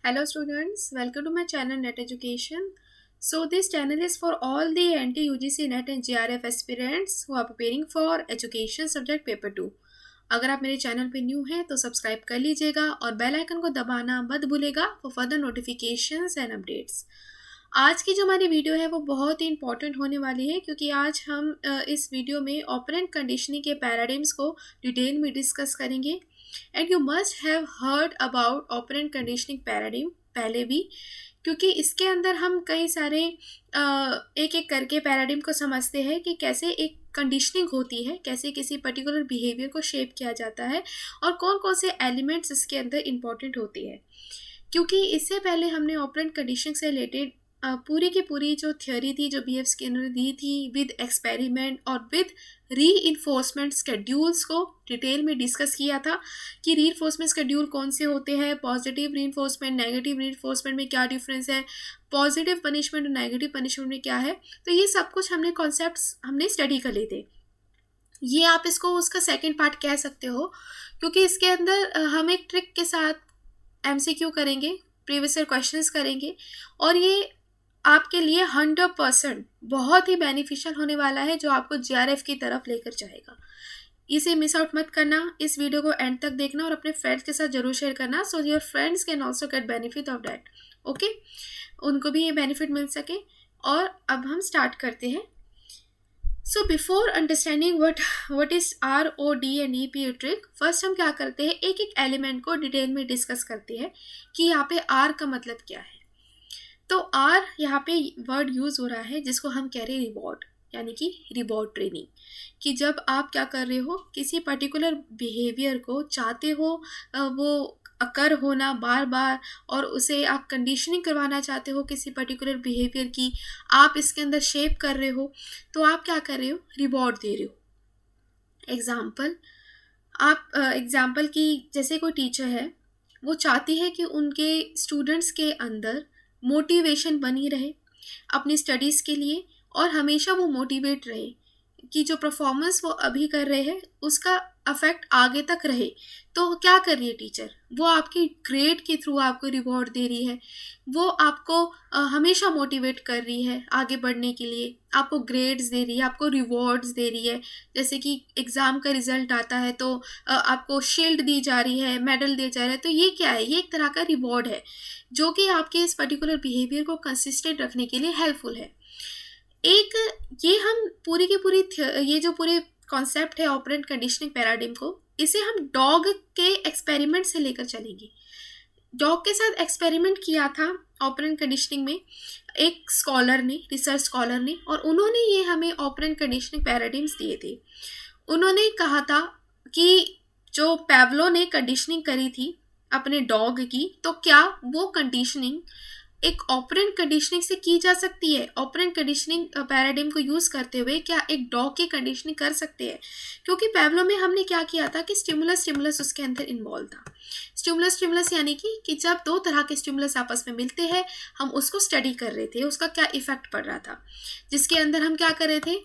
Hello students, welcome to my channel Net Education. So this channel is for all the NT-UGC NET and JRF aspirants who are preparing for Education Subject Paper 2. अगर आप मेरे channel पे new हैं तो subscribe कर लीजिएगा और bell icon को दबाना मत भूलेगा for further notifications and updates. आज की जो हमारी वीडियो है वो बहुत ही इंपॉर्टेंट होने वाली है क्योंकि आज हम इस वीडियो में ऑपरेंट कंडीशनिंग के पैराडिम्स को डिटेल में डिस्कस करेंगे। And you must have heard about operant conditioning paradigm पहले भी, क्योंकि इसके अंदर हम कई सारे एक एक करके पैराडिम को समझते हैं कि कैसे एक कंडीशनिंग होती है, कैसे किसी पर्टिकुलर बिहेवियर को शेप किया जाता है और कौन कौन से एलिमेंट्स इसके अंदर इम्पॉर्टेंट होती है। क्योंकि इससे पहले हमने ऑपरेंट कंडीशनिंग से रिलेटेड पूरी की पूरी जो थ्योरी थी जो बी एफ स्किनर ने दी थी विद एक्सपेरिमेंट और विद री इन्फोर्समेंट स्केड्यूल्स को डिटेल में डिस्कस किया था कि री इन्फोर्समेंट स्केड्यूल कौन से होते हैं, पॉजिटिव री इन्फोर्समेंट, नेगेटिव री इन्फोर्समेंट में क्या डिफरेंस है, पॉजिटिव पनिशमेंट और नेगेटिव पनिशमेंट में क्या है। तो ये सब कुछ कॉन्सेप्ट्स हमने स्टडी कर लिए थे। ये आप इसको उसका सेकेंड पार्ट कह सकते हो क्योंकि इसके अंदर हम एक ट्रिक के साथ MCQ करेंगे, प्रीवियस ईयर क्वेश्चंस करेंगे और ये आपके लिए 100% बहुत ही बेनिफिशियल होने वाला है जो आपको JRF की तरफ लेकर जाएगा। इसे मिस आउट मत करना, इस वीडियो को एंड तक देखना और अपने फ्रेंड्स के साथ जरूर शेयर करना so your friends can also get benefit of that. Okay, उनको भी ये बेनिफिट मिल सके। और अब हम स्टार्ट करते हैं। So before understanding what is ROD and EP trick, first हम क्या करते हैं, एक एक एलिमेंट को डिटेल में डिस्कस करते हैं कि यहाँ पे R का मतलब क्या है। तो R यहाँ पे वर्ड यूज़ हो रहा है जिसको हम कह रहे हैं रिवॉर्ड, यानी कि रिवॉर्ड ट्रेनिंग। कि जब आप क्या कर रहे हो, किसी पर्टिकुलर बिहेवियर को चाहते हो वो अकर होना बार बार और उसे आप कंडीशनिंग करवाना चाहते हो किसी पर्टिकुलर बिहेवियर की, आप इसके अंदर शेप कर रहे हो, तो आप क्या कर रहे हो, रिवॉर्ड दे रहे हो। एग्जाम्पल की जैसे कोई टीचर है, वो चाहती है कि उनके स्टूडेंट्स के अंदर मोटिवेशन बनी रहे अपनी स्टडीज़ के लिए और हमेशा वो मोटिवेट रहे कि जो परफॉर्मेंस वो अभी कर रहे हैं उसका अफेक्ट आगे तक रहे। तो क्या कर रही है टीचर, वो आपकी ग्रेड के थ्रू आपको रिवॉर्ड दे रही है, वो आपको हमेशा मोटिवेट कर रही है आगे बढ़ने के लिए, आपको ग्रेड्स दे रही है, आपको रिवॉर्ड्स दे रही है। जैसे कि एग्ज़ाम का रिजल्ट आता है तो आपको शील्ड दी जा रही है, मेडल दिया जा रहा है। तो ये क्या है, ये एक तरह का रिवॉर्ड है जो कि आपके इस पर्टिकुलर बिहेवियर को कंसिस्टेंट रखने के लिए हेल्पफुल है। एक ये हम पूरी की पूरी ये जो पूरे कॉन्सेप्ट है ऑपरेंट कंडीशनिंग पैराडिम को, इसे हम डॉग के एक्सपेरिमेंट से लेकर चलेंगे। डॉग के साथ एक्सपेरिमेंट किया था ऑपरेंट कंडीशनिंग में एक स्कॉलर ने, रिसर्च स्कॉलर ने, और उन्होंने ये हमें ऑपरेंट कंडीशनिंग पैराडिम्स दिए थे। उन्होंने कहा था कि जो पैवलो ने कंडीशनिंग करी थी अपने डॉग की, तो क्या वो कंडीशनिंग एक ऑपरेंट कंडीशनिंग से की जा सकती है। ऑपरेंट कंडीशनिंग पैराडिम को यूज़ करते हुए क्या एक डॉग की कंडीशनिंग कर सकते हैं, क्योंकि पैवलो में हमने क्या किया था कि स्टिमुलस उसके अंदर इन्वॉल्व था। स्टिमुलस यानी कि जब दो तरह के स्टिमुलस आपस में मिलते हैं, हम उसको स्टडी कर रहे थे, उसका क्या इफेक्ट पड़ रहा था, जिसके अंदर हम क्या कर रहे थे,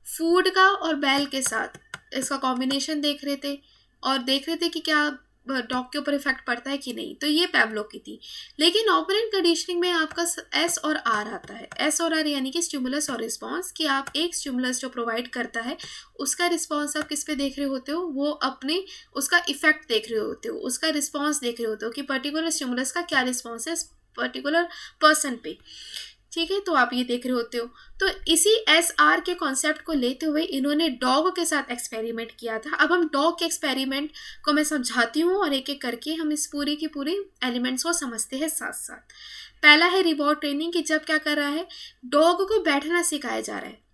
फूड का और बैल के साथ इसका कॉम्बिनेशन देख रहे थे और देख रहे थे कि क्या डॉग के ऊपर इफेक्ट पड़ता है कि नहीं। तो ये पैवलो की थी। लेकिन ऑपरेंट कंडीशनिंग में आपका S और R आता है। S और R यानी कि स्टिमुलस और रिस्पॉन्स, कि आप एक स्टिमुलस जो प्रोवाइड करता है उसका रिस्पॉन्स आप किस पे देख रहे होते हो, वो अपने उसका इफेक्ट देख रहे होते हो, उसका रिस्पॉन्स देख रहे होते हो कि पर्टिकुलर स्टिमुलस का क्या रिस्पॉन्स है पर्टिकुलर पर्सन पे। ठीक है, तो आप ये देख रहे होते हो। तो इसी SR के कॉन्सेप्ट को लेते हुए इन्होंने डॉग के साथ एक्सपेरिमेंट किया था। अब हम डॉग के एक्सपेरिमेंट को मैं समझाती हूँ और एक एक करके हम इस पूरे के पूरे एलिमेंट्स को समझते हैं साथ साथ। पहला है रिवॉर्ड ट्रेनिंग, कि जब क्या कर रहा है, डॉग को बैठना सिखाया जा रहा है।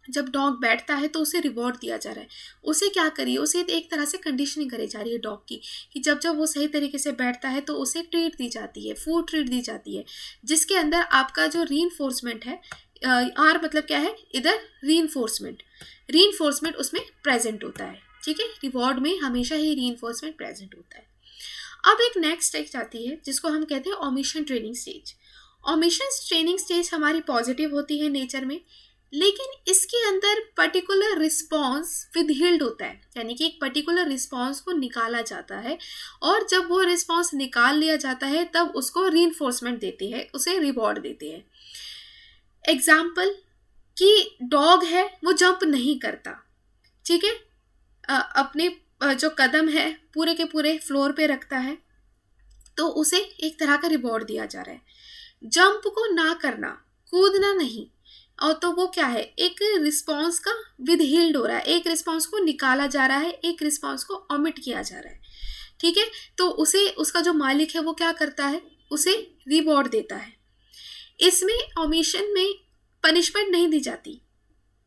जब डॉग बैठता है तो उसे रिवॉर्ड दिया जा रहा है। उसे क्या करिए, उसे एक तरह से कंडीशनिंग करी जा रही है डॉग की, कि जब जब वो सही तरीके से बैठता है तो उसे ट्रीट दी जाती है, फूड ट्रीट दी जाती है, जिसके अंदर आपका जो रीइंफोर्समेंट है, R मतलब क्या है, इधर रीइंफोर्समेंट उसमें प्रेजेंट होता है। ठीक है, रिवॉर्ड में हमेशा ही रीइंफोर्समेंट प्रेजेंट होता है। अब एक नेक्स्ट स्टेज आती है जिसको हम कहते हैं omission training stage. Omission training stage हमारी पॉजिटिव होती है नेचर में, लेकिन इसके अंदर पर्टिकुलर रिस्पॉन्स विदहिल्ड होता है, यानी कि एक पर्टिकुलर रिस्पॉन्स को निकाला जाता है, और जब वो रिस्पॉन्स निकाल लिया जाता है तब उसको रीइंफोर्समेंट देते हैं, उसे रिवॉर्ड देते हैं। एग्जाम्पल कि डॉग है वो जंप नहीं करता, ठीक है, अपने जो कदम है पूरे के पूरे फ्लोर पे रखता है, तो उसे एक तरह का रिवॉर्ड दिया जा रहा है। जंप को ना करना, कूदना नहीं, और तो वो क्या है, एक रिस्पॉन्स का विदहिल्ड हो रहा है, एक रिस्पॉन्स को निकाला जा रहा है, एक रिस्पॉन्स को ओमिट किया जा रहा है, ठीक है। तो उसे उसका जो मालिक है वो क्या करता है, उसे रिवॉर्ड देता है। इसमें ओमिशन में पनिशमेंट नहीं दी जाती,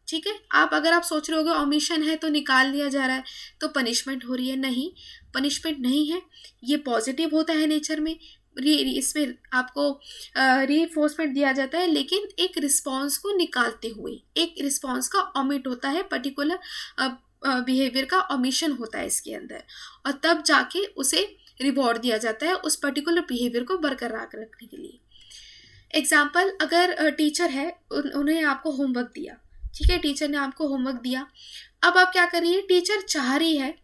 ठीक है। अगर आप सोच रहे होगे ओमिशन है तो निकाल दिया जा रहा है तो पनिशमेंट हो रही है, नहीं, पनिशमेंट नहीं है, ये पॉजिटिव होता है नेचर में। इसमें आपको रीइंफोर्समेंट दिया जाता है, लेकिन एक रिस्पॉन्स को निकालते हुए, एक रिस्पॉन्स का ओमिट होता है, पर्टिकुलर बिहेवियर का ओमिशन होता है इसके अंदर, और तब जाके उसे रिवॉर्ड दिया जाता है उस पर्टिकुलर बिहेवियर को बरकरार रखने के लिए। एग्जाम्पल, अगर टीचर है, उन्हें आपको होमवर्क दिया, ठीक है, टीचर ने आपको होमवर्क दिया, अब आप क्या करिए, टीचर चाह रही है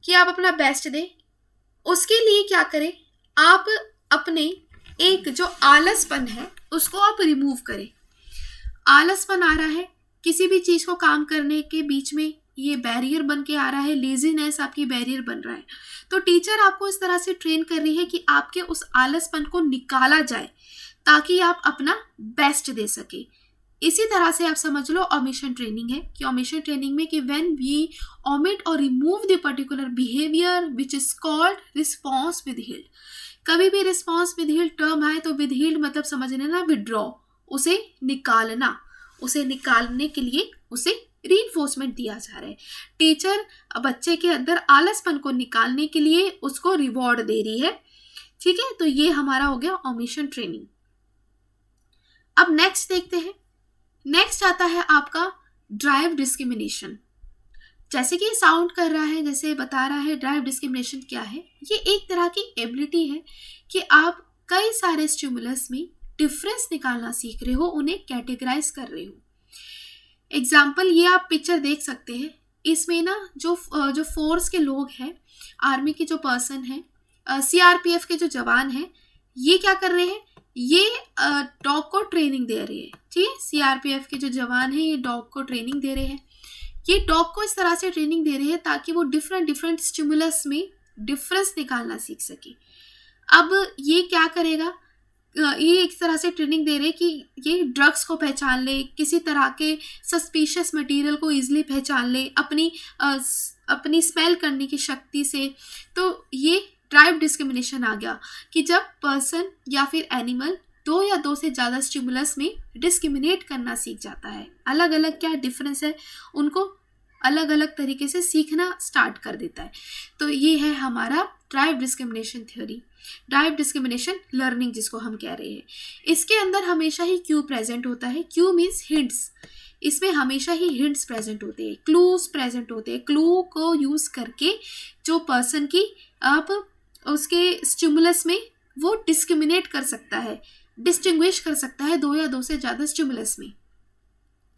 कि आप अपना बेस्ट दें, उसके लिए क्या करें, आप अपने एक जो आलसपन है उसको आप रिमूव करें। आलसपन आ रहा है, किसी भी चीज़ को काम करने के बीच में ये बैरियर बन के आ रहा है, लेजीनेस आपकी बैरियर बन रहा है, तो टीचर आपको इस तरह से ट्रेन कर रही है कि आपके उस आलसपन को निकाला जाए ताकि आप अपना बेस्ट दे सके। इसी तरह से आप समझ लो ओमिशन ट्रेनिंग है, कि ओमिशन ट्रेनिंग में कि व्हेन वी ओमिट और remove the particular behaviour which is called response withheld. कभी भी रिस्पॉन्स विदहिल्ड टर्म आए तो विदहिल्ड मतलब समझ लेना विड्रॉ, उसे निकालना, उसे निकालने के लिए उसे रीइंफोर्समेंट दिया जा रहा है। टीचर बच्चे के अंदर आलसपन को निकालने के लिए उसको रिवॉर्ड दे रही है, ठीक है। तो ये हमारा हो गया ओमिशन ट्रेनिंग। अब नेक्स्ट देखते हैं। नेक्स्ट आता है आपका ड्राइव डिस्क्रिमिनेशन। जैसे कि साउंड कर रहा है, जैसे बता रहा है, ड्राइव डिस्क्रिमिनेशन क्या है, ये एक तरह की एबिलिटी है कि आप कई सारे स्टिमुलस में डिफरेंस निकालना सीख रहे हो, उन्हें कैटेगराइज कर रहे हो। एग्जाम्पल, ये आप पिक्चर देख सकते हैं, इसमें ना जो फोर्स के लोग हैं, आर्मी के जो पर्सन हैं, सीआरपीएफ के जो जवान हैं, ये क्या कर रहे हैं, ये डॉग को ट्रेनिंग दे रहे हैं, ठीक है। सीआरपीएफ के जो जवान हैं ये डॉग को ट्रेनिंग दे रहे हैं, ये डॉग को इस तरह से ट्रेनिंग दे रहे हैं ताकि वो डिफरेंट स्टिमुलस में डिफरेंस निकालना सीख सके। अब ये क्या करेगा, ये एक तरह से ट्रेनिंग दे रहे हैं कि ये ड्रग्स को पहचान ले, किसी तरह के सस्पिशियस मटेरियल को ईजिली पहचान ले अपनी स्मेल करने की शक्ति से। तो ये ड्राइव डिस्क्रिमिनेशन आ गया कि जब पर्सन या फिर एनिमल दो या दो से ज़्यादा स्टिमुलस में डिस्क्रिमिनेट करना सीख जाता है, अलग अलग क्या डिफरेंस है उनको अलग अलग तरीके से सीखना स्टार्ट कर देता है। तो ये है हमारा drive discrimination theory, drive discrimination learning जिसको हम कह रहे हैं। इसके अंदर हमेशा ही क्यू प्रेजेंट होता है, क्यू मीन्स हिंट्स, इसमें हमेशा ही हिंट्स प्रेजेंट होते हैं, क्लूज प्रेजेंट होते हैं। क्लू को यूज़ करके जो पर्सन की आप उसके स्टिमुलस में वो डिस्क्रिमिनेट कर सकता है, डिस्टिंग्विश कर सकता है दो या दो से ज़्यादा स्टिमुलस में।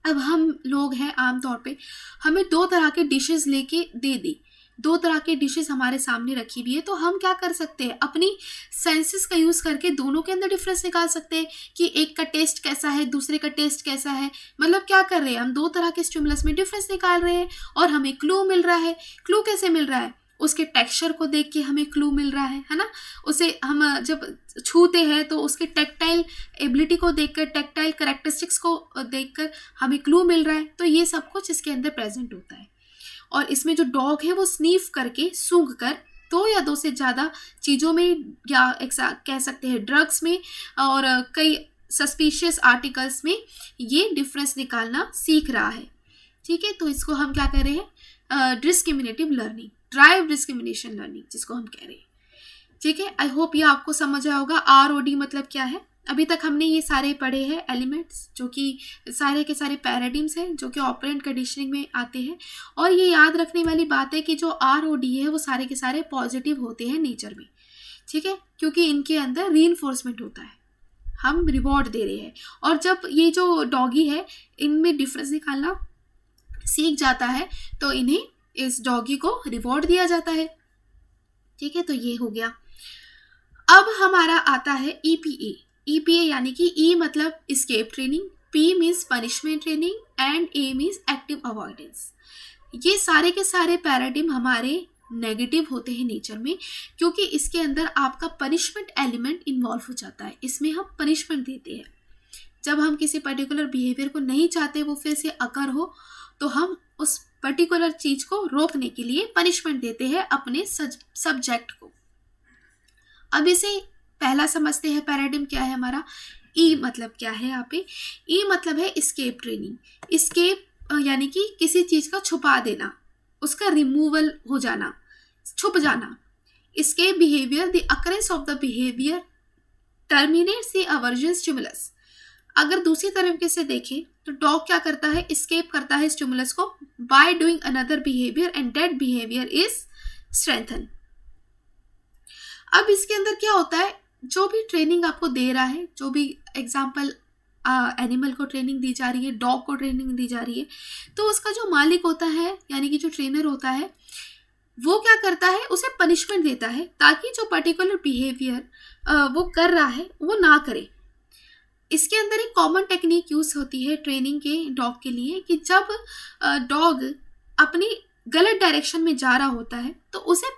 अब हम लोग हैं आमतौर पे, हमें दो तरह के डिशेस लेके दे दी, दो तरह के डिशेस हमारे सामने रखी हुई है, तो हम क्या कर सकते हैं, अपनी सेंसेस का यूज़ करके दोनों के अंदर डिफरेंस निकाल सकते हैं कि एक का टेस्ट कैसा है, दूसरे का टेस्ट कैसा है। मतलब क्या कर रहे हैं, हम दो तरह के स्टिमुलस में डिफरेंस निकाल रहे हैं और हमें क्लू मिल रहा है। क्लू कैसे मिल रहा है, उसके टेक्सचर को देख के हमें क्लू मिल रहा है ना। उसे हम जब छूते हैं तो उसके टेक्टाइल एबिलिटी को देखकर, टेक्टाइल कैरेक्टरिस्टिक्स को देखकर हमें क्लू मिल रहा है। तो ये सब कुछ इसके अंदर प्रेजेंट होता है। और इसमें जो डॉग है वो स्नीफ करके, सूंघ कर दो या दो से ज़्यादा चीज़ों में, या कह सकते हैं ड्रग्स में और कई सस्पिशियस आर्टिकल्स में ये डिफरेंस निकालना सीख रहा है, ठीक है। तो इसको हम क्या कह रहे हैं, discriminative learning, drive discrimination learning जिसको हम कह रहे हैं, ठीक है। आई होप ये आपको समझ आया होगा ROD मतलब क्या है। अभी तक हमने ये सारे पढ़े हैं एलिमेंट्स, जो कि सारे के सारे पैराडिम्स हैं जो कि ऑपरेंट कंडीशनिंग में आते हैं। और ये याद रखने वाली बात है कि जो ROD है वो सारे के सारे पॉजिटिव होते हैं नेचर में, ठीक है, क्योंकि इनके अंदर रीइंफोर्समेंट होता है। हम रिवॉर्ड दे रहे हैं। और जब ये जो डॉगी है इनमें डिफरेंस निकालना सीख जाता है तो इन्हें, इस डॉगी को रिवॉर्ड दिया जाता है। ठीक है, तो ये हो गया। अब हमारा आता है ईपीए। ईपीए यानी कि ई मतलब escape training, P means punishment training and A means active avoidance. ये सारे के सारे पैराडिम हमारे नेगेटिव होते हैं नेचर में, क्योंकि इसके अंदर आपका पनिशमेंट एलिमेंट इन्वॉल्व हो जाता है। इसमें हम पनिशमेंट देते हैं। जब हम किसी पर्टिकुलर बिहेवियर को नहीं चाहते वो फिर से अकर हो, तो हम उस पर्टिकुलर चीज को रोकने के लिए पनिशमेंट देते हैं अपने सब्जेक्ट को। अब इसे पहला समझते हैं पैराडिम क्या है हमारा। ई मतलब क्या है यहाँ पे? ई मतलब है एस्केप ट्रेनिंग। एस्केप यानी कि किसी चीज का छुपा देना, उसका रिमूवल हो जाना, छुप जाना। Escape behaviour, the occurrence of the behaviour terminates the aversion stimulus. अगर दूसरी तरीके से देखें तो डॉग क्या करता है? एस्केप करता है स्टिमुलस को by doing another behaviour and that behaviour is strengthen. अब इसके अंदर क्या होता है, जो भी ट्रेनिंग आपको दे रहा है, जो भी एग्जाम्पल एनिमल को ट्रेनिंग दी जा रही है, डॉग को ट्रेनिंग दी जा रही है, तो उसका जो मालिक होता है यानी कि जो ट्रेनर होता है वो क्या करता है? उसे पनिशमेंट देता है ताकि जो पर्टिकुलर बिहेवियर वो कर रहा है वो ना करे। इसके अंदर एक कॉमन टेक्निक यूज होती है ट्रेनिंग के डॉग के लिए कि जब डॉग अपनी गलत डायरेक्शन में जा रहा होता है तो उसे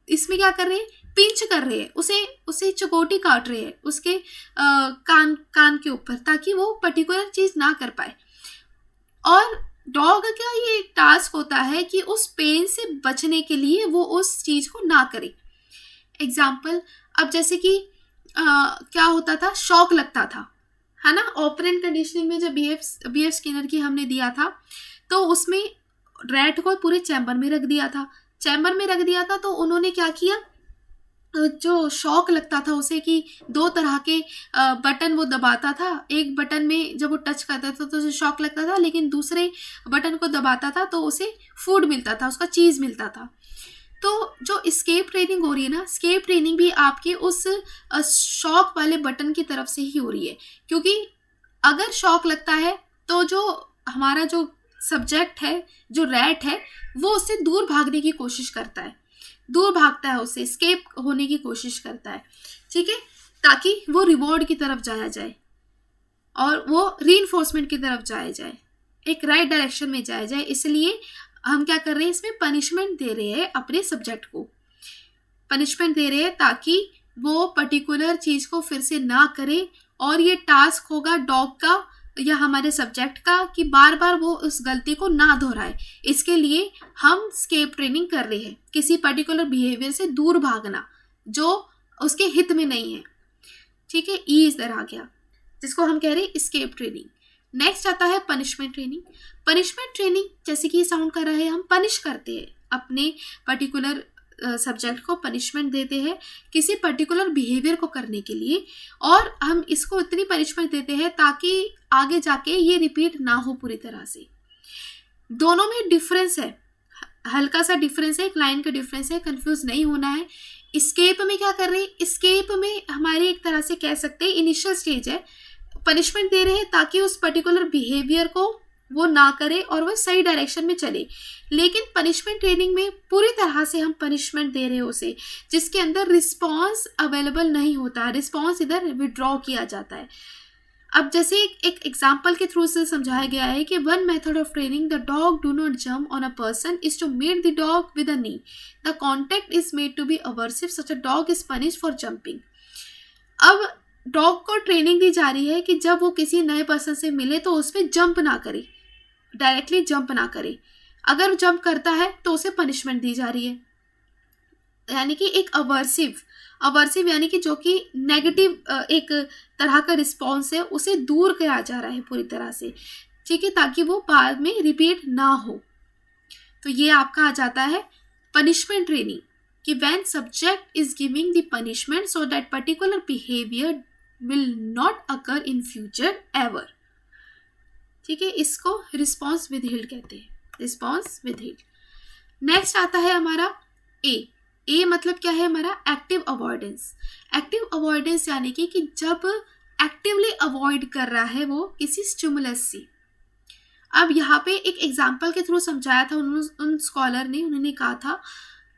इसमें क्या कर रहे हैं? पिंच कर रहे हैं, उसे चकोटी काट रहे हैं उसके कान के ऊपर, ताकि वो पर्टिकुलर चीज ना कर पाए। और डॉग का ये टास्क होता है कि उस पेन से बचने के लिए वो उस चीज को ना करे। एग्जाम्पल, अब जैसे कि क्या होता था, शॉक लगता था, है ना। ऑपरेंट कंडीशनिंग में जब बी एफ स्किनर की हमने दिया था तो उसमें रैट को पूरे चैम्बर में रख दिया था। तो उन्होंने क्या किया, जो शॉक लगता था उसे कि दो तरह के बटन वो दबाता था। एक बटन में जब वो टच करता था तो उसे शॉक लगता था, लेकिन दूसरे बटन को दबाता था तो उसे फूड मिलता था, उसका चीज़ मिलता था। तो जो एस्केप ट्रेनिंग हो रही है ना, एस्केप ट्रेनिंग भी आपके उस शॉक वाले बटन की तरफ से ही हो रही है, क्योंकि अगर शॉक लगता है तो जो हमारा जो सब्जेक्ट है, जो रैट है, वो उससे दूर भागने की कोशिश करता है, उससे एस्केप होने की कोशिश करता है। ठीक है, ताकि वो रिवॉर्ड की तरफ जाया जाए और वो रीइंफोर्समेंट की तरफ जाया जाए, एक राइट डायरेक्शन में जाया जाए। इसलिए हम क्या कर रहे हैं, इसमें पनिशमेंट दे रहे हैं अपने सब्जेक्ट को, पनिशमेंट दे रहे हैं ताकि वो पर्टिकुलर चीज को फिर से ना करे। और ये टास्क होगा डॉग का या हमारे सब्जेक्ट का कि बार बार वो उस गलती को ना दोहराए। इसके लिए हम एस्केप ट्रेनिंग कर रहे हैं, किसी पर्टिकुलर बिहेवियर से दूर भागना जो उसके हित में नहीं है। ठीक है, ई इधर आ गया जिसको हम कह रहे हैं एस्केप ट्रेनिंग। नेक्स्ट आता है पनिशमेंट ट्रेनिंग। पनिशमेंट ट्रेनिंग जैसे कि साउंड कर रहा है, हम पनिश करते हैं अपने पर्टिकुलर सब्जेक्ट को, पनिशमेंट देते हैं किसी पर्टिकुलर बिहेवियर को करने के लिए, और हम इसको इतनी पनिशमेंट देते हैं ताकि आगे जाके ये रिपीट ना हो पूरी तरह से। दोनों में डिफरेंस है, हल्का सा डिफरेंस है, एक लाइन का डिफरेंस है, कंफ्यूज नहीं होना है। एस्केप में क्या कर रहे हैं, एस्केप में हमारे एक तरह से कह सकते हैं इनिशियल स्टेज है, पनिशमेंट दे रहे हैं ताकि उस पर्टिकुलर बिहेवियर को वो ना करे और वो सही डायरेक्शन में चले। लेकिन पनिशमेंट ट्रेनिंग में पूरी तरह से हम पनिशमेंट दे रहे हैं उसे, जिसके अंदर रिस्पॉन्स अवेलेबल नहीं होता, रिस्पॉन्स इधर विड्रॉ किया जाता है। अब जैसे एक एग्जाम्पल के थ्रू से समझाया गया है कि one method of training the dog do not jump on a person is to meet the dog with a knee, the contact is made to be aversive, such a dog is punished for jumping. अब dog को training दी जा रही है कि जब वो किसी नए पर्सन से मिले तो उस पर जंप ना करे, डायरेक्टली जंप ना करे। अगर जंप करता है तो उसे पनिशमेंट दी जा रही है, यानी कि एक अवर्सिव यानी कि जो कि नेगेटिव एक तरह का रिस्पॉन्स है, उसे दूर किया जा रहा है पूरी तरह से। ठीक है, ताकि वो बाद में रिपीट ना हो। तो ये आपका आ जाता है पनिशमेंट ट्रेनिंग कि when subject is giving the punishment so that particular behaviour will not occur in future ever. ठीक है, इसको रिस्पॉन्स विदहील्ड कहते हैं, रिस्पॉन्स विदहील्ड। नेक्स्ट आता है हमारा ए मतलब क्या है हमारा, एक्टिव अवॉइडेंस। एक्टिव अवॉइडेंस यानी कि जब एक्टिवली अवॉइड कर रहा है वो किसी स्टिमुलस से। अब यहाँ पे एक एग्जाम्पल के थ्रू समझाया था उन स्कॉलर ने, उन्होंने कहा था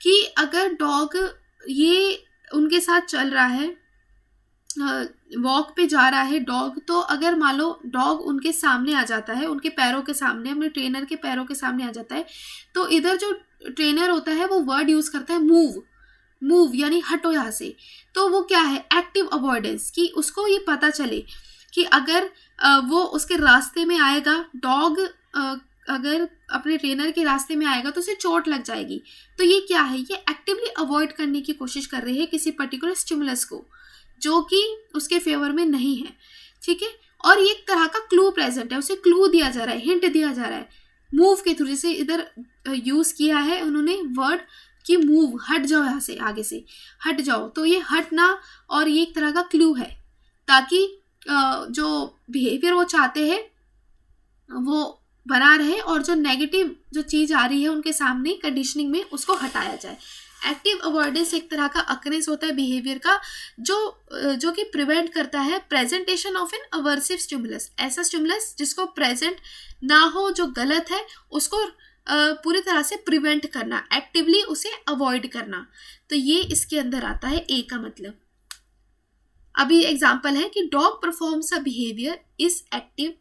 कि अगर डॉग ये उनके साथ चल रहा है, वॉक पे जा रहा है डॉग, तो अगर मान लो डॉग उनके सामने आ जाता है, उनके पैरों के सामने, अपने ट्रेनर के पैरों के सामने आ जाता है, तो इधर जो ट्रेनर होता है वो वर्ड यूज़ करता है मूव, मूव यानी हटो यहाँ से। तो वो क्या है, एक्टिव अवॉइडेंस, कि उसको ये पता चले कि अगर वो उसके रास्ते में आएगा, डॉग अगर अपने ट्रेनर के रास्ते में आएगा तो उसे चोट लग जाएगी। तो ये क्या है, ये एक्टिवली अवॉइड करने की कोशिश कर रहे हैं किसी पर्टिकुलर स्टिमुलस को जो कि उसके फेवर में नहीं है, ठीक है। और ये एक तरह का क्लू प्रेजेंट है, उसे क्लू दिया जा रहा है, हिंट दिया जा रहा है मूव के थ्रू। जैसे इधर यूज़ किया है उन्होंने वर्ड कि मूव, हट जाओ यहाँ से, आगे से हट जाओ, तो ये हटना और ये एक तरह का क्लू है ताकि जो बिहेवियर वो चाहते हैं वो बना रहे और जो नेगेटिव जो चीज़ आ रही है उनके सामने कंडीशनिंग में उसको हटाया जाए। एक्टिव अवॉइडेंस एक तरह का अकरेंस होता है बिहेवियर का जो कि प्रिवेंट करता है presentation of an aversive stimulus, ऐसा स्टिमुलस जिसको प्रेजेंट ना हो, जो गलत है उसको पूरी तरह से प्रिवेंट करना, एक्टिवली उसे अवॉइड करना। तो ये इसके अंदर आता है ए का मतलब। अभी एग्जाम्पल है कि dog performs a behaviour is active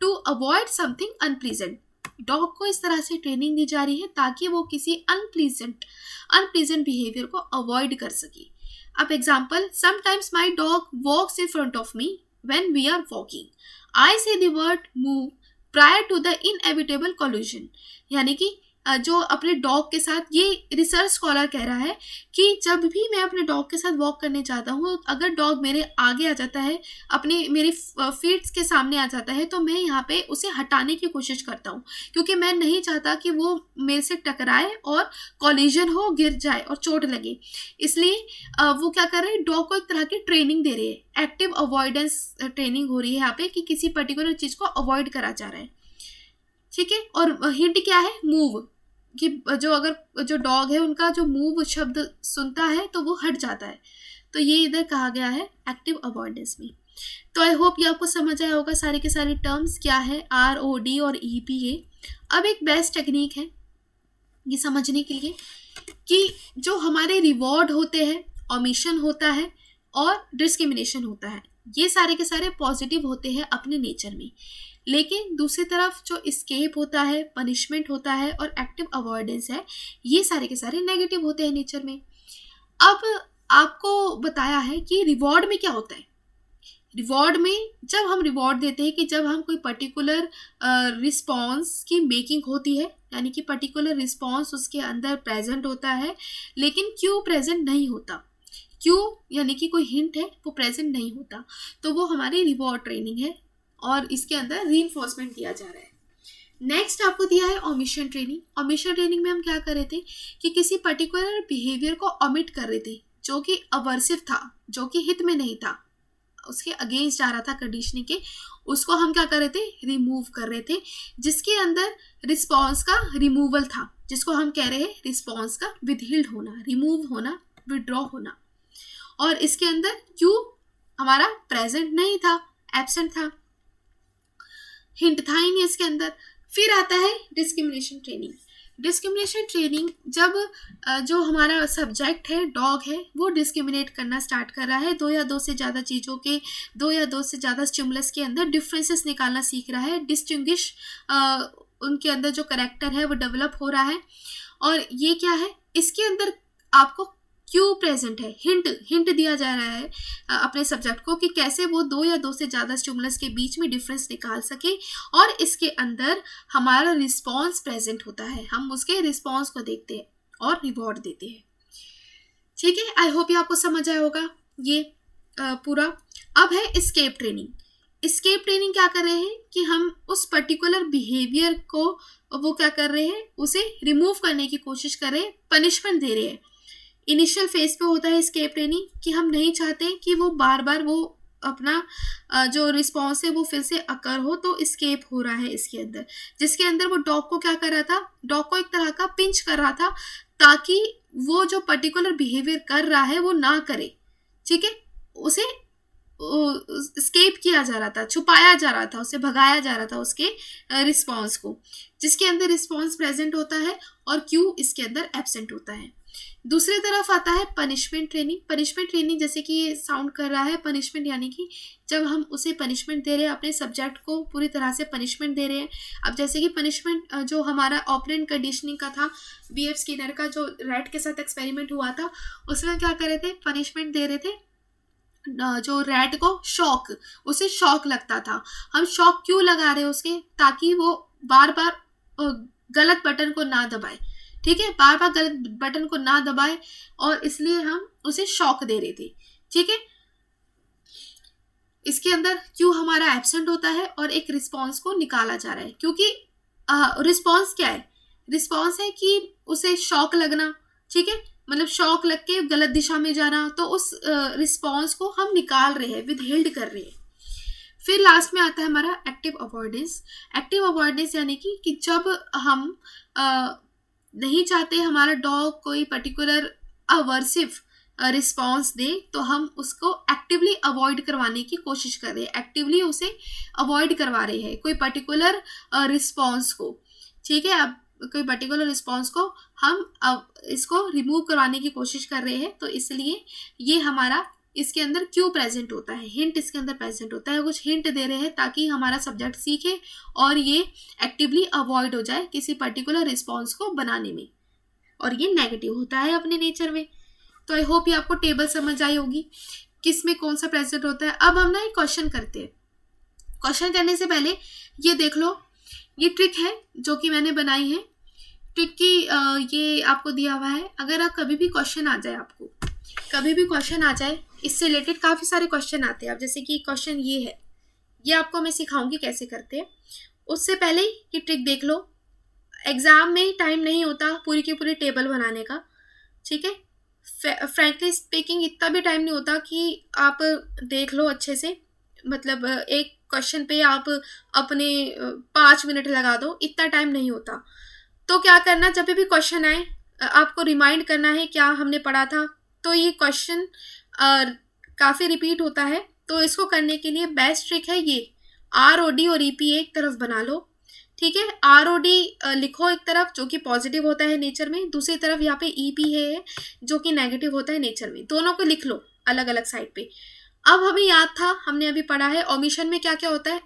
to avoid something unpleasant. Dog को इस तरह से ट्रेनिंग दी जा रही है ताकि वो किसी अनप्लीजेंट बिहेवियर को अवॉइड कर सके। अब example, sometimes my dog walks in front of me when we are walking, I say the word move prior to the inevitable collision. यानी कि जो अपने डॉग के साथ, ये रिसर्च स्कॉलर कह रहा है कि जब भी मैं अपने डॉग के साथ वॉक करने जाता हूँ, अगर डॉग मेरे आगे आ जाता है, मेरे फीट्स के सामने आ जाता है, तो मैं यहाँ पे उसे हटाने की कोशिश करता हूँ क्योंकि मैं नहीं चाहता कि वो मेरे से टकराए और कॉलिजन हो, गिर जाए और चोट लगे। इसलिए वो क्या कर रहे हैं, डॉग को एक तरह की ट्रेनिंग दे रहे हैं, एक्टिव अवॉइडेंस ट्रेनिंग हो रही है यहाँ पे कि किसी पर्टिकुलर चीज़ को अवॉइड करा जा रहा है, ठीक है। और हिंट क्या है, मूव, कि जो डॉग है उनका जो मूव शब्द सुनता है तो वो हट जाता है। तो ये इधर कहा गया है एक्टिव अवॉइडेंस में। तो आई होप ये आपको समझ आया होगा सारे के सारे टर्म्स क्या है, ROD और EPA। अब एक बेस्ट टेक्निक है ये समझने के लिए कि जो हमारे रिवॉर्ड होते हैं, ओमिशन होता है और डिस्क्रिमिनेशन होता है, ये सारे के सारे पॉजिटिव होते हैं अपने नेचर में, लेकिन दूसरी तरफ जो एस्केप होता है, पनिशमेंट होता है और एक्टिव अवॉइडेंस है, ये सारे के सारे नेगेटिव होते हैं नेचर में। अब आपको बताया है कि रिवॉर्ड में क्या होता है। रिवॉर्ड में जब हम रिवॉर्ड देते हैं कि जब हम कोई पर्टिकुलर रिस्पॉन्स की मेकिंग होती है, यानी कि पर्टिकुलर रिस्पॉन्स उसके अंदर प्रेजेंट होता है लेकिन क्यों प्रेजेंट नहीं होता, क्यों यानी कि कोई हिंट है वो प्रेजेंट नहीं होता, तो वो हमारी रिवॉर्ड ट्रेनिंग है और इसके अंदर रीइंफोर्समेंट दिया जा रहा है। नेक्स्ट आपको दिया है ओमिशन ट्रेनिंग। ओमिशन ट्रेनिंग में हम क्या कर रहे थे कि किसी पर्टिकुलर बिहेवियर को ओमिट कर रहे थे जो कि अवर्सिव था, जो कि हित में नहीं था, उसके अगेंस्ट जा रहा था कंडीशनिंग के, उसको हम क्या कर रहे थे, रिमूव कर रहे थे, जिसके अंदर रिस्पॉन्स का रिमूवल था, जिसको हम कह रहे हैं रिस्पॉन्स का विदहिल्ड होना, रिमूव होना, विड्रॉ होना। और इसके अंदर क्यों हमारा प्रेजेंट नहीं था, एब्सेंट था, हिंट था ही नहीं इसके अंदर। फिर आता है डिस्क्रिमिनेशन ट्रेनिंग। डिस्क्रिमिनेशन ट्रेनिंग जब जो हमारा सब्जेक्ट है, डॉग है, वो डिस्क्रिमिनेट करना स्टार्ट कर रहा है, दो या दो से ज़्यादा चीज़ों के, दो या दो से ज़्यादा स्टिमुलस के अंदर डिफरेंसेस निकालना सीख रहा है, डिस्टिंग्विश उनके अंदर जो कैरेक्टर है वो डेवलप हो रहा है। और ये क्या है, इसके अंदर आपको क्यों प्रेजेंट है, हिंट दिया जा रहा है अपने सब्जेक्ट को कि कैसे वो दो या दो से ज़्यादा स्टिमुलस के बीच में डिफरेंस निकाल सके और इसके अंदर हमारा रिस्पॉन्स प्रेजेंट होता है, हम उसके रिस्पॉन्स को देखते हैं और रिवॉर्ड देते हैं। ठीक है, आई होप ये आपको समझ आया होगा ये पूरा। अब है एस्केप ट्रेनिंग। एस्केप ट्रेनिंग क्या कर रहे हैं कि हम उस पर्टिकुलर बिहेवियर को वो क्या कर रहे हैं, उसे रिमूव करने की कोशिश कर रहे हैं, पनिशमेंट दे रहे हैं। इनिशियल फेज पे होता है एस्केप ट्रेनिंग कि हम नहीं चाहते कि वो बार बार वो अपना जो रिस्पॉन्स है वो फिर से अकर हो, तो एस्केप हो रहा है इसके अंदर, जिसके अंदर वो डॉग को क्या कर रहा था, डॉग को एक तरह का पिंच कर रहा था ताकि वो जो पर्टिकुलर बिहेवियर कर रहा है वो ना करे, ठीक है, उसे स्केप किया जा रहा था, छुपाया जा रहा था, उसे भगाया जा रहा था उसके रिस्पॉन्स को, जिसके अंदर रिस्पॉन्स प्रेजेंट होता है और क्यू इसके अंदर एब्सेंट होता है। दूसरी तरफ आता है पनिशमेंट ट्रेनिंग। पनिशमेंट ट्रेनिंग जैसे कि ये साउंड कर रहा है, पनिशमेंट यानी कि जब हम उसे पनिशमेंट दे रहे हैं, अपने सब्जेक्ट को पूरी तरह से पनिशमेंट दे रहे हैं। अब जैसे कि पनिशमेंट जो हमारा ऑपरेंट कंडीशनिंग का था, बी एफ स्किनर का जो रैट के साथ एक्सपेरिमेंट हुआ था, उसमें क्या कर रहे थे, पनिशमेंट दे रहे थे जो रैट को, शॉक, उसे शॉक लगता था। हम शॉक क्यों लगा रहे हैं उसके, ताकि वो बार बार गलत बटन को ना दबाए, ठीक है, बार बार गलत बटन को ना दबाए, और इसलिए हम उसे शॉक दे रहे थे, ठीक है। इसके अंदर क्यों हमारा एब्सेंट होता है और एक रिस्पॉन्स को निकाला जा रहा है, क्योंकि रिस्पॉन्स क्या है, रिस्पॉन्स है कि उसे शॉक लगना, ठीक है, मतलब शॉक लग के गलत दिशा में जाना, तो उस रिस्पॉन्स को हम निकाल रहे हैं, विदहेल्ड कर रहे हैं। फिर लास्ट में आता है हमारा एक्टिव अवॉइडेंस। एक्टिव अवॉइडेंस यानी कि जब हम नहीं चाहते हमारा डॉग कोई पर्टिकुलर अवर्सिव रिस्पॉन्स दे, तो हम उसको एक्टिवली अवॉइड करवाने की कोशिश कर रहे हैं, एक्टिवली उसे अवॉइड करवा रहे हैं कोई पर्टिकुलर रिस्पॉन्स को, ठीक है। अब कोई पर्टिकुलर रिस्पॉन्स को हम अब इसको रिमूव करवाने की कोशिश कर रहे हैं, तो इसलिए ये हमारा इसके अंदर क्यों प्रेजेंट होता है, हिंट इसके अंदर प्रेजेंट होता है, कुछ हिंट दे रहे हैं ताकि हमारा सब्जेक्ट सीखे और ये एक्टिवली अवॉइड हो जाए किसी पर्टिकुलर रिस्पॉन्स को बनाने में, और ये नेगेटिव होता है अपने नेचर में। तो आई होप ये आपको टेबल समझ आई होगी किस में कौन सा प्रेजेंट होता है। अब हम ना एक क्वेश्चन करते हैं। क्वेश्चन करने से पहले ये देख लो, ये ट्रिक है जो कि मैंने बनाई है। ट्रिक की ये आपको दिया हुआ है, अगर आप कभी भी क्वेश्चन आ जाए, आपको कभी भी क्वेश्चन आ जाए, इससे रिलेटेड काफ़ी सारे क्वेश्चन आते हैं। अब जैसे कि क्वेश्चन ये है, ये आपको मैं सिखाऊंगी कैसे करते हैं। उससे पहले ये ट्रिक देख लो। एग्ज़ाम में टाइम नहीं होता पूरी की पूरी टेबल बनाने का, ठीक है। फ्रैंकली स्पीकिंग इतना भी टाइम नहीं होता कि आप देख लो अच्छे से, मतलब एक क्वेश्चन पे आप अपने 5 मिनट लगा दो, इतना टाइम नहीं होता। तो क्या करना, जब भी क्वेश्चन आए आपको रिमाइंड करना है क्या हमने पढ़ा था। तो ये क्वेश्चन काफ़ी रिपीट होता है, तो इसको करने के लिए बेस्ट ट्रिक है ये, ROD और EP एक तरफ बना लो, ठीक है। ROD लिखो एक तरफ जो कि पॉजिटिव होता है नेचर में, दूसरी तरफ यहाँ पे EP है जो कि नेगेटिव होता है नेचर में, दोनों को लिख लो अलग अलग साइड पे। अब हमें याद था, हमने अभी पढ़ा है ओमिशन में क्या क्या होता है।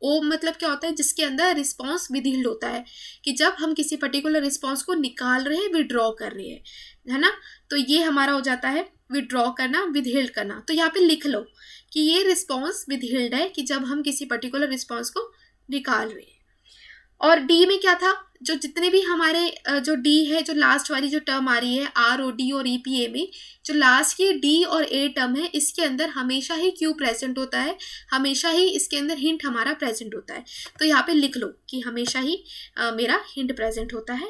ओ मतलब क्या होता है, जिसके अंदर रिस्पॉन्स विदहिल्ड होता है, कि जब हम किसी पर्टिकुलर रिस्पॉन्स को निकाल रहे हैं, विड्रॉ कर रहे हैं, है ना। तो ये हमारा हो जाता है विड्रॉ करना, विदहिल्ड करना। तो यहाँ पे लिख लो कि ये रिस्पॉन्स विदहिल्ड है, कि जब हम किसी पर्टिकुलर रिस्पॉन्स को निकाल रहे हैं। और डी में क्या था, जो जितने भी हमारे जो डी है, जो लास्ट वाली जो टर्म आ रही है ROD और EPA में, जो लास्ट की D और A टर्म है, इसके अंदर हमेशा ही क्यू प्रेजेंट होता है, हमेशा ही इसके अंदर हिंट हमारा प्रेजेंट होता है। तो यहाँ पे लिख लो कि हमेशा ही मेरा हिंट प्रेजेंट होता है,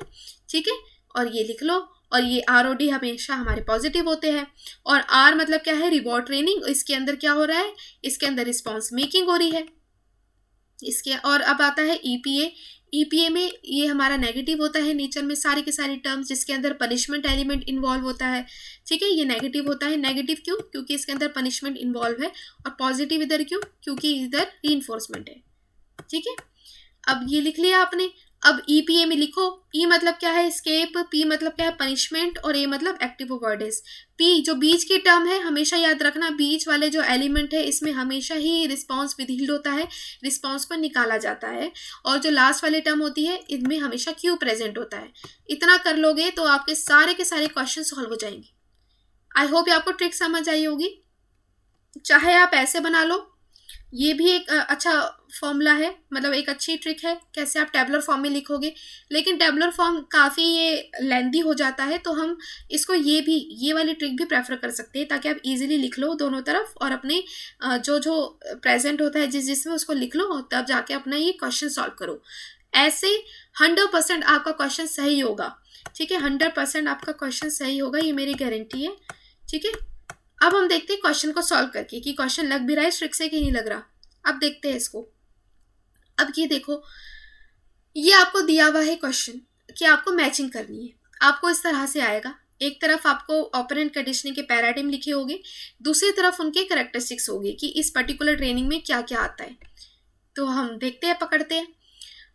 ठीक है। और ये लिख लो, और ये ROD हमेशा हमारे पॉजिटिव होते हैं। और R मतलब क्या है, रिवॉर्ड ट्रेनिंग, इसके अंदर क्या हो रहा है, इसके अंदर रिस्पॉन्स मेकिंग हो रही है इसके। और अब आता है EPA में ये हमारा नेगेटिव होता है नेचर में, सारी के सारी टर्म्स जिसके अंदर पनिशमेंट एलिमेंट इन्वॉल्व होता है, ठीक है। ये नेगेटिव होता है, नेगेटिव क्यों, क्योंकि इसके अंदर पनिशमेंट इन्वॉल्व है। और पॉजिटिव इधर क्यों, क्योंकि इधर रीइंफोर्समेंट है, ठीक है। अब ये लिख लिया आपने। अब EPA में लिखो, E मतलब क्या है, एस्केप, P मतलब क्या है, पनिशमेंट, और A मतलब एक्टिव अवॉइडेंस। P जो बीच की टर्म है, हमेशा याद रखना, बीच वाले जो एलिमेंट है इसमें हमेशा ही रिस्पॉन्स विदहिल्ड होता है, रिस्पॉन्स को निकाला जाता है। और जो लास्ट वाली टर्म होती है, इनमें हमेशा क्यू प्रेजेंट होता है। इतना कर लोगे तो आपके सारे के सारे क्वेश्चन सॉल्व हो जाएंगे। आई होप ये आपको ट्रिक समझ आई होगी। चाहे आप ऐसे बना लो, ये भी एक अच्छा फॉर्मूला है, मतलब एक अच्छी ट्रिक है कैसे आप टेबलर फॉर्म में लिखोगे। लेकिन टेबलर फॉर्म काफ़ी ये लेंदी हो जाता है, तो हम इसको ये वाली ट्रिक भी प्रेफर कर सकते हैं, ताकि आप इजीली लिख लो दोनों तरफ, और अपने जो जो प्रेजेंट होता है जिसमें उसको लिख लो, और तब जाके अपना ये क्वेश्चन सॉल्व करो। ऐसे 100% आपका क्वेश्चन सही होगा, ठीक है। 100% आपका क्वेश्चन सही होगा, ये मेरी गारंटी है, ठीक है। अब हम देखते हैं क्वेश्चन को सॉल्व करके कि क्वेश्चन लग भी रहा है ट्रिक से कि नहीं लग रहा। अब देखते हैं इसको। अब ये देखो, ये आपको दिया हुआ है क्वेश्चन कि आपको मैचिंग करनी है। आपको इस तरह से आएगा एक तरफ आपको ऑपरेंट कंडीशनिंग के पैराडिम लिखे होंगे, दूसरी तरफ उनके करेक्टरिस्टिक्स होगी कि इस पर्टिकुलर ट्रेनिंग में क्या क्या आता है। तो हम देखते हैं, पकड़ते हैं।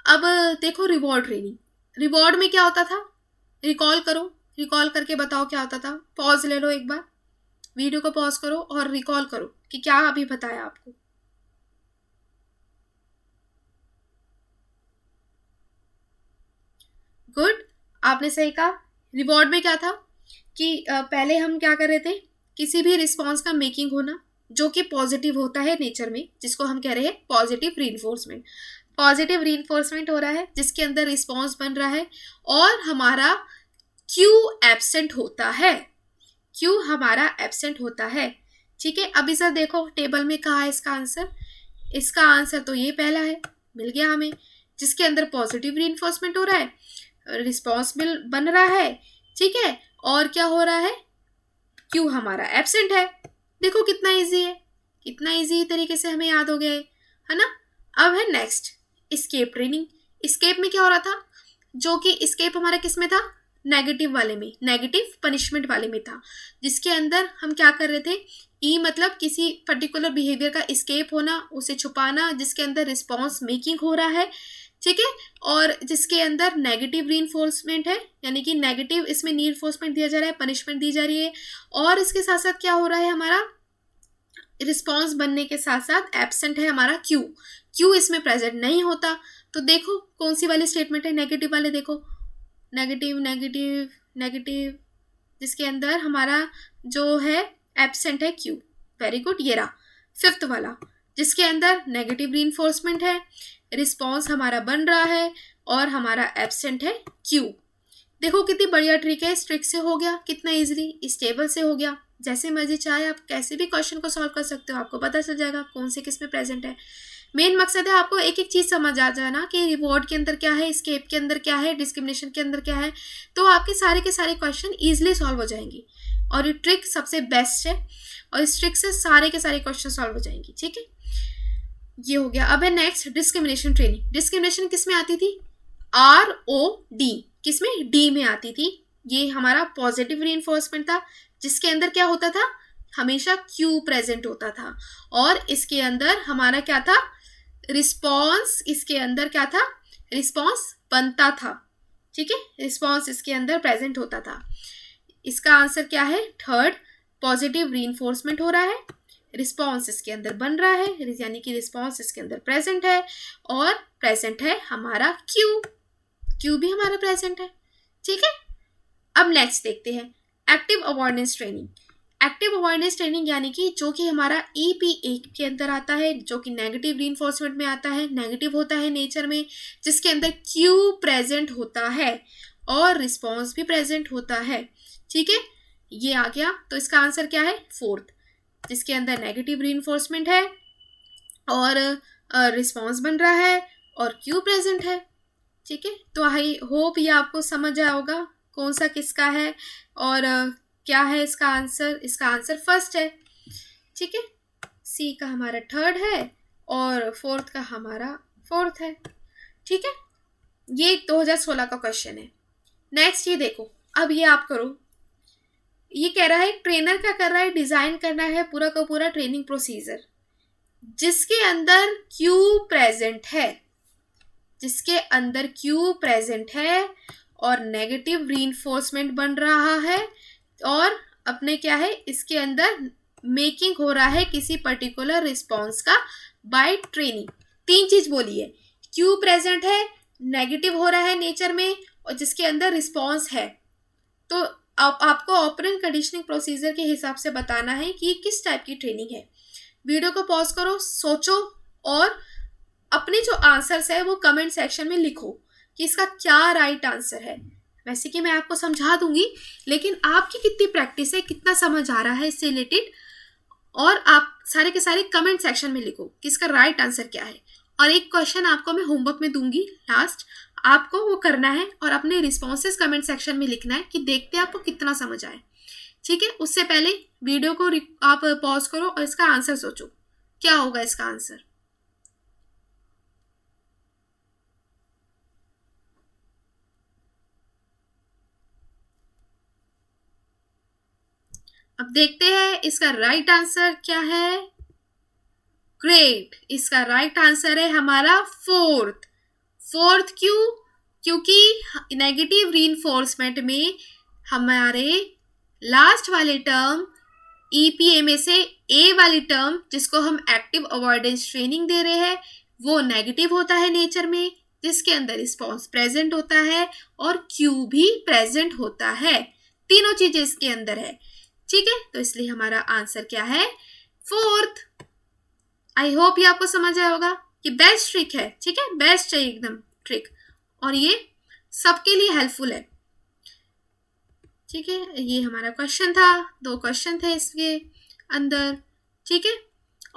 अब देखो रिवॉर्ड ट्रेनिंग, रिवॉर्ड में क्या होता था, रिकॉल करो, रिकॉल करके बताओ क्या होता था। पॉज ले लो, एक बार वीडियो को पॉज करो और रिकॉल करो कि क्या अभी बताया आपको। गुड, आपने सही कहा। रिवॉर्ड में क्या था कि पहले हम क्या कर रहे थे, किसी भी रिस्पॉन्स का मेकिंग होना जो कि पॉजिटिव होता है नेचर में, जिसको हम कह रहे हैं पॉजिटिव रीइंफोर्समेंट। पॉजिटिव रीइंफोर्समेंट हो रहा है जिसके अंदर रिस्पॉन्स बन रहा है और हमारा क्यू एब्सेंट होता है, क्यू हमारा एब्सेंट होता है। ठीक है, अभी सर देखो टेबल में कहा है इसका आंसर, इसका आंसर तो ये पहला है, मिल गया हमें, जिसके अंदर पॉजिटिव रीइंफोर्समेंट हो रहा है, रिस्पॉन्सिबल बन रहा है। ठीक है, और क्या हो रहा है, क्यू हमारा एब्सेंट है। देखो कितना इजी है, कितना इजी तरीके से हमें याद हो गया है ना। अब है नेक्स्ट एस्केप ट्रेनिंग। एस्केप में क्या हो रहा था, जो कि एस्केप हमारा किस में था, नेगेटिव वाले में, नेगेटिव पनिशमेंट वाले में था, जिसके अंदर हम क्या कर रहे थे, ई मतलब किसी पर्टिकुलर बिहेवियर का एस्केप होना, उसे छुपाना, जिसके अंदर रिस्पॉन्स मेकिंग हो रहा है। ठीक है, और जिसके अंदर नेगेटिव रीइंफोर्समेंट है, यानी कि नेगेटिव इसमें रीइंफोर्समेंट दिया जा रहा है, पनिशमेंट दी जा रही है, और इसके साथ साथ क्या हो रहा है, हमारा रिस्पॉन्स बनने के साथ साथ एब्सेंट है हमारा क्यू, क्यू इसमें प्रेजेंट नहीं होता। तो देखो कौन सी वाली स्टेटमेंट है, नेगेटिव वाले, देखो नेगेटिव नेगेटिव नेगेटिव, जिसके अंदर हमारा जो है एब्सेंट है क्यू। वेरी गुड, ये रहा फिफ्थ वाला, जिसके अंदर नेगेटिव रीइंफोर्समेंट है, रिस्पॉन्स हमारा बन रहा है और हमारा एब्सेंट है क्यू। देखो कितनी बढ़िया ट्रिक है, इस ट्रिक से हो गया कितना इजीली, इस टेबल से हो गया। जैसे मर्जी चाहे आप कैसे भी क्वेश्चन को सॉल्व कर सकते हो, आपको पता चल जाएगा कौन से किस में प्रेजेंट है। मेन मकसद है आपको एक एक चीज़ समझ आ जाना कि रिवॉर्ड के अंदर क्या है, एस्केप के अंदर क्या है, डिस्क्रिमिनेशन के अंदर क्या है, तो आपके सारे के सारे क्वेश्चन ईजिली सॉल्व हो जाएंगे। और ये ट्रिक सबसे बेस्ट है और इस ट्रिक से सारे के सारे क्वेश्चन सॉल्व हो जाएंगे। ठीक है, ये हो गया। अब है नेक्स्ट डिस्क्रिमिनेशन ट्रेनिंग। डिस्क्रिमिनेशन किस में आती थी, ROD, किस में, डी में आती थी। ये हमारा पॉजिटिव रीइंफोर्समेंट था, जिसके अंदर क्या होता था, हमेशा क्यू प्रेजेंट होता था, और इसके अंदर हमारा क्या था, रिस्पॉन्स, इसके अंदर क्या था, रिस्पॉन्स बनता था। ठीक है, रिस्पॉन्स इसके अंदर प्रेजेंट होता था। इसका आंसर क्या है, थर्ड, पॉजिटिव रीइंफोर्समेंट हो रहा है, रिस्पॉन्स इसके अंदर बन रहा है, यानी कि रिस्पॉन्स इसके अंदर प्रेजेंट है, और प्रेजेंट है हमारा क्यू, क्यू भी हमारा प्रेजेंट है। ठीक है, अब नेक्स्ट देखते हैं active avoidance training. Active avoidance training यानी कि जो कि हमारा EPA के अंदर आता है, जो कि नेगेटिव रीइंफोर्समेंट में आता है, नेगेटिव होता है नेचर में, जिसके अंदर क्यू प्रेजेंट होता है और रिस्पॉन्स भी प्रेजेंट होता है। ठीक है, ये आ गया। तो इसका आंसर क्या है, फोर्थ, जिसके अंदर नेगेटिव रीइंफोर्समेंट है और रिस्पॉन्स बन रहा है और क्यू प्रेजेंट है। ठीक है, तो आई होप ये आपको समझ आया होगा कौन सा किसका है और क्या है इसका आंसर। इसका आंसर फर्स्ट है। ठीक है, सी का हमारा थर्ड है और फोर्थ का हमारा फोर्थ है। ठीक है, ये 2016 का क्वेश्चन है। नेक्स्ट ये देखो, अब ये आप करो। ये कह रहा है ट्रेनर क्या कर रहा है, डिजाइन करना है पूरा का पूरा ट्रेनिंग प्रोसीजर जिसके अंदर क्यू प्रेजेंट है, जिसके अंदर क्यू प्रेजेंट है और नेगेटिव रीइंफोर्समेंट बन रहा है और अपने क्या है, इसके अंदर मेकिंग हो रहा है किसी पर्टिकुलर रिस्पॉन्स का बाय ट्रेनिंग। तीन चीज बोली है, क्यू प्रेजेंट है, नेगेटिव हो रहा है नेचर में, और जिसके अंदर रिस्पॉन्स है। तो आपको ऑपरेंट कंडीशनिंग प्रोसीजर के हिसाब से बताना है कि किस टाइप की ट्रेनिंग है। वीडियो को पॉज करो, सोचो और अपने जो आंसर्स है वो कमेंट सेक्शन में लिखो कि इसका क्या राइट आंसर है। वैसे कि मैं आपको समझा दूंगी, लेकिन आपकी कितनी प्रैक्टिस है, कितना समझ आ रहा है इससे रिलेटेड, और आप सारे के सारे कमेंट सेक्शन में लिखो कि इसका राइट आंसर क्या है। और एक क्वेश्चन आपको मैं होमवर्क में दूंगी लास्ट, आपको वो करना है और अपने रिस्पॉन्सेस कमेंट सेक्शन में लिखना है कि देखते हैं आपको कितना समझ आए। ठीक है, उससे पहले वीडियो को आप पॉज करो और इसका आंसर सोचो क्या होगा इसका आंसर। अब देखते हैं इसका राइट आंसर क्या है। ग्रेट, इसका राइट आंसर है हमारा फोर्थ। फोर्थ क्यों? क्योंकि नेगेटिव रीइंफोर्समेंट में हमारे लास्ट वाले टर्म ईपीए में से ए वाली टर्म, जिसको हम एक्टिव अवॉइडेंस ट्रेनिंग दे रहे हैं, वो नेगेटिव होता है नेचर में, जिसके अंदर रिस्पॉन्स प्रेजेंट होता है और क्यू भी प्रेजेंट होता है। तीनों चीजें इसके अंदर है। ठीक है, तो इसलिए हमारा आंसर क्या है? फोर्थ। आई होप ये आपको समझ आया होगा कि बेस्ट ट्रिक है। ठीक है, बेस्ट है एकदम ट्रिक, और ये सबके लिए हेल्पफुल है। ठीक है, ये हमारा क्वेश्चन था, 2 क्वेश्चन थे इसके अंदर। ठीक है,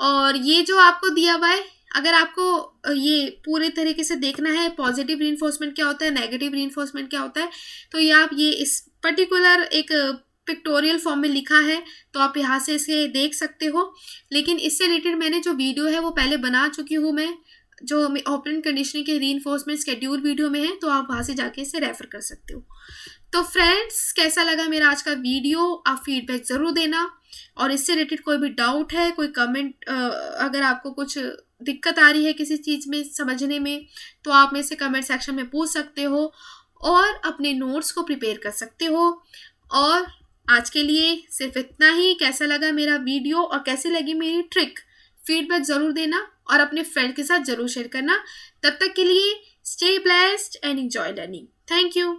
और ये जो आपको दिया हुआ है, अगर आपको ये पूरे तरीके से देखना है पॉजिटिव रीइंफोर्समेंट क्या होता है, नेगेटिव रीइंफोर्समेंट क्या होता है, तो ये आप ये इस पर्टिकुलर एक पिक्टोरियल फॉर्म में लिखा है, तो आप यहाँ से इसे देख सकते हो। लेकिन इससे रिलेटेड मैंने जो वीडियो है वो पहले बना चुकी हूँ मैं, जो ऑपरेंट कंडीशनिंग के रीइंफोर्समेंट शेड्यूल वीडियो में है, तो आप वहाँ से जाके इसे रेफर कर सकते हो। तो फ्रेंड्स, कैसा लगा मेरा आज का वीडियो? आप फीडबैक ज़रूर देना, और इससे रिलेटेड कोई भी डाउट है, कोई कमेंट, अगर आपको कुछ दिक्कत आ रही है किसी चीज़ में समझने में, तो आप मेरे से कमेंट सेक्शन में पूछ सकते हो और अपने नोट्स को प्रिपेयर कर सकते हो। और आज के लिए सिर्फ इतना ही। कैसा लगा मेरा वीडियो और कैसी लगी मेरी ट्रिक, फीडबैक ज़रूर देना और अपने फ्रेंड के साथ ज़रूर शेयर करना। तब तक के लिए stay blessed and enjoy learning. Thank you.